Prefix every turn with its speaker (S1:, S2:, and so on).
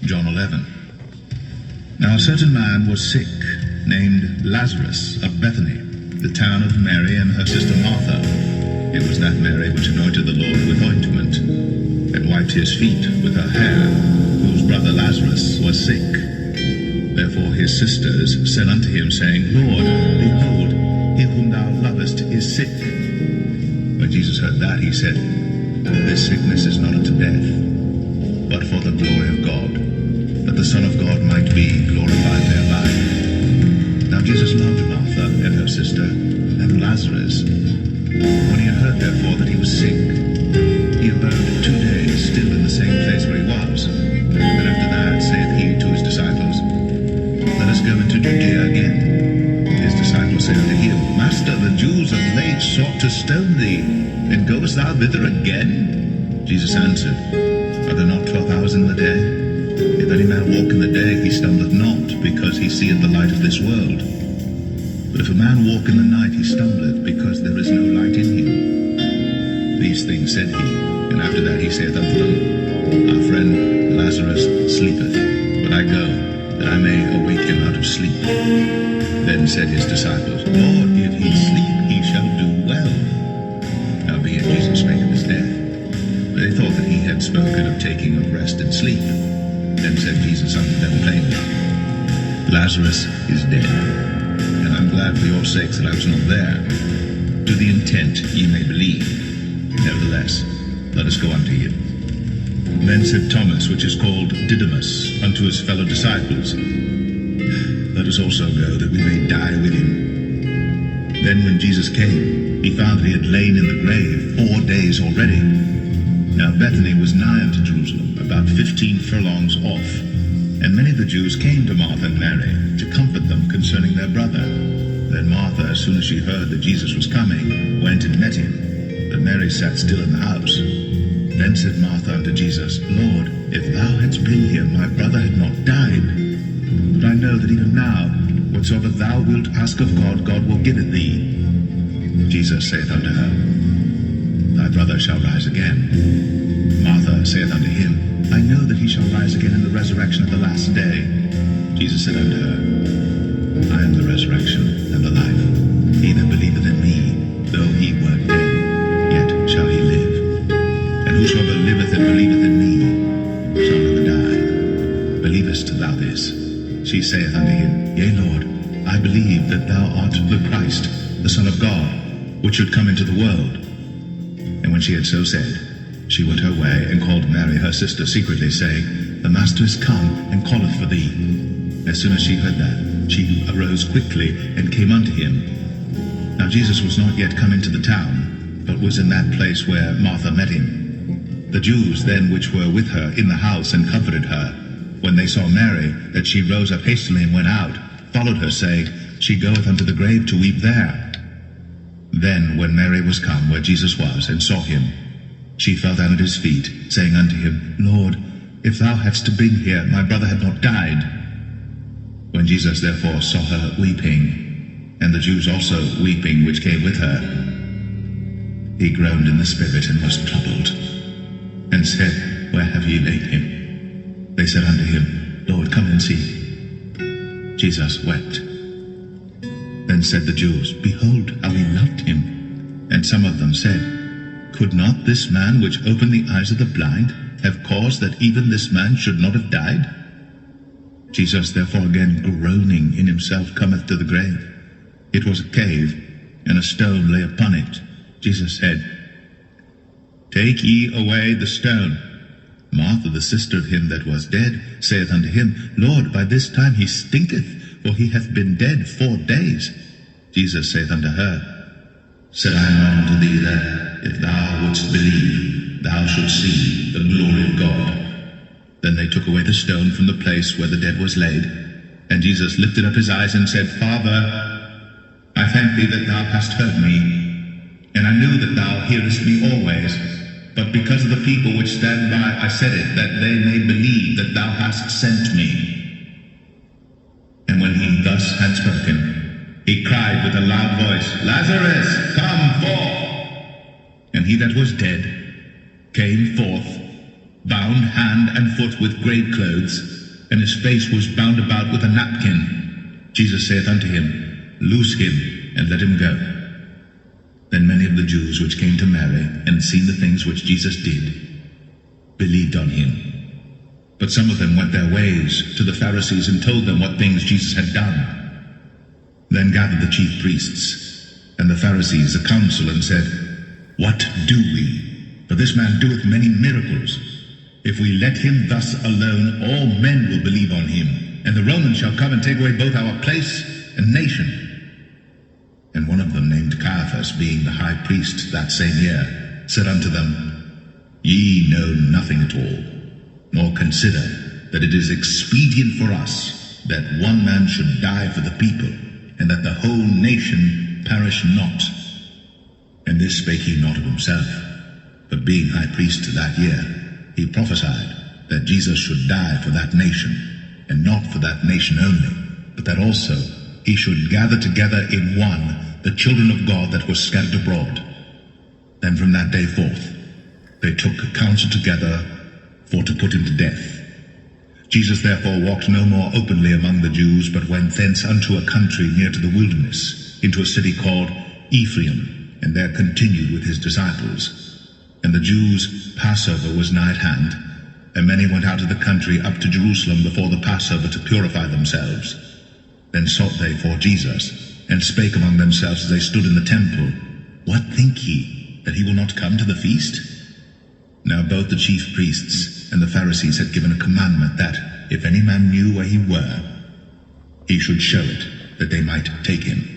S1: John 11. Now a certain man was sick, named Lazarus, of Bethany, the town of Mary and her sister Martha. It was that Mary which anointed the Lord with ointment, and wiped his feet with her hair, whose brother Lazarus was sick. Therefore his sisters said unto him, saying, Lord, behold, he whom thou lovest is sick. When Jesus heard that, he said, This sickness is not unto death, but for the glory of God, that the Son of God might be glorified thereby. Now Jesus loved Martha and her sister, and Lazarus. When he had heard therefore that he was sick, he abode 2 days still in the same place where he was. And after that saith he to his disciples, Let us go into Judea again. His disciples say unto him, Master, the Jews of late sought to stone thee, and goest thou thither again? Jesus answered, Are there not 12 hours in the day? If any man walk in the day, he stumbleth not, because he seeth the light of this world. But if a man walk in the night, he stumbleth, because there is no light in him. These things said he, and after that he saith unto them, Our friend Lazarus sleepeth, but I go, that I may awake him out of sleep. Then said his disciples, Lord, if he sleep, he shall do well. Howbeit Jesus spake of his death. They thought that he had spoken of taking of rest and sleep. Then said Jesus unto them plainly, Lazarus is dead, and I'm glad for your sakes that I was not there, to the intent ye may believe. Nevertheless, let us go unto him. Then said Thomas, which is called Didymus, unto his fellow disciples, Let us also go, that we may die with him. Then when Jesus came, he found that he had lain in the grave 4 days already. Now Bethany was nigh unto Jerusalem, about 15 furlongs off. And many of the Jews came to Martha and Mary, to comfort them concerning their brother. Then Martha, as soon as she heard that Jesus was coming, went and met him. But Mary sat still in the house. Then said Martha unto Jesus, Lord, if thou hadst been here, my brother had not died. But I know that even now, whatsoever thou wilt ask of God, God will give it thee. Jesus saith unto her, Thy brother shall rise again. Martha saith unto him, I know that he shall rise again in the resurrection of the last day. Jesus said unto her, I am the resurrection and the life. He that believeth in me, though he were dead, yet shall he live. And whosoever liveth and believeth in me shall never die. Believest thou this? She saith unto him, Yea, Lord, I believe that thou art the Christ, the Son of God, which should come into the world. And when she had so said, she went her way, and called Mary her sister secretly, saying, The Master is come, and calleth for thee. As soon as she heard that, she arose quickly, and came unto him. Now Jesus was not yet come into the town, but was in that place where Martha met him. The Jews then which were with her in the house, and comforted her, when they saw Mary, that she rose up hastily and went out, followed her, saying, She goeth unto the grave to weep there. Then when Mary was come where Jesus was, and saw him, she fell down at his feet, saying unto him, Lord, if thou hadst been here, my brother had not died. When Jesus therefore saw her weeping, and the Jews also weeping which came with her, he groaned in the spirit, and was troubled, and said, Where have ye laid him? They said unto him, Lord, come and see. Jesus wept. Then said the Jews, Behold, how he loved him. And some of them said, Could not this man which opened the eyes of the blind have caused that even this man should not have died? Jesus therefore again groaning in himself cometh to the grave. It was a cave, and a stone lay upon it. Jesus said, Take ye away the stone. Martha, the sister of him that was dead, saith unto him, Lord, by this time he stinketh, for he hath been dead 4 days. Jesus saith unto her, Said I not unto thee that, if thou wouldst believe, thou shouldst see the glory of God? Then they took away the stone from the place where the dead was laid. And Jesus lifted up his eyes and said, Father, I thank thee that thou hast heard me, and I knew that thou hearest me always. But because of the people which stand by, I said it, that they may believe that thou hast sent me. And when he thus had spoken, he cried with a loud voice, Lazarus, come forth! And he that was dead came forth, bound hand and foot with grave clothes, and his face was bound about with a napkin. Jesus saith unto him, Loose him, and let him go. Then many of the Jews which came to Mary, and seen the things which Jesus did, believed on him. But some of them went their ways to the Pharisees, and told them what things Jesus had done. Then gathered the chief priests and the Pharisees a council, and said, What do we? For this man doeth many miracles. If we let him thus alone, all men will believe on him, and the Romans shall come and take away both our place and nation. And one of them, named Caiaphas, being the high priest that same year, said unto them, Ye know nothing at all, nor consider that it is expedient for us that one man should die for the people, and that the whole nation perish not. And this spake he not of himself, but being high priest that year, he prophesied that Jesus should die for that nation, and not for that nation only, but that also he should gather together in one the children of God that were scattered abroad. Then from that day forth they took counsel together for to put him to death. Jesus therefore walked no more openly among the Jews, but went thence unto a country near to the wilderness, into a city called Ephraim, and there continued with his disciples. And the Jews' Passover was nigh at hand, and many went out of the country up to Jerusalem before the Passover to purify themselves. Then sought they for Jesus, and spake among themselves as they stood in the temple, What think ye, that he will not come to the feast? Now both the chief priests and the Pharisees had given a commandment that, if any man knew where he were, he should show it, that they might take him.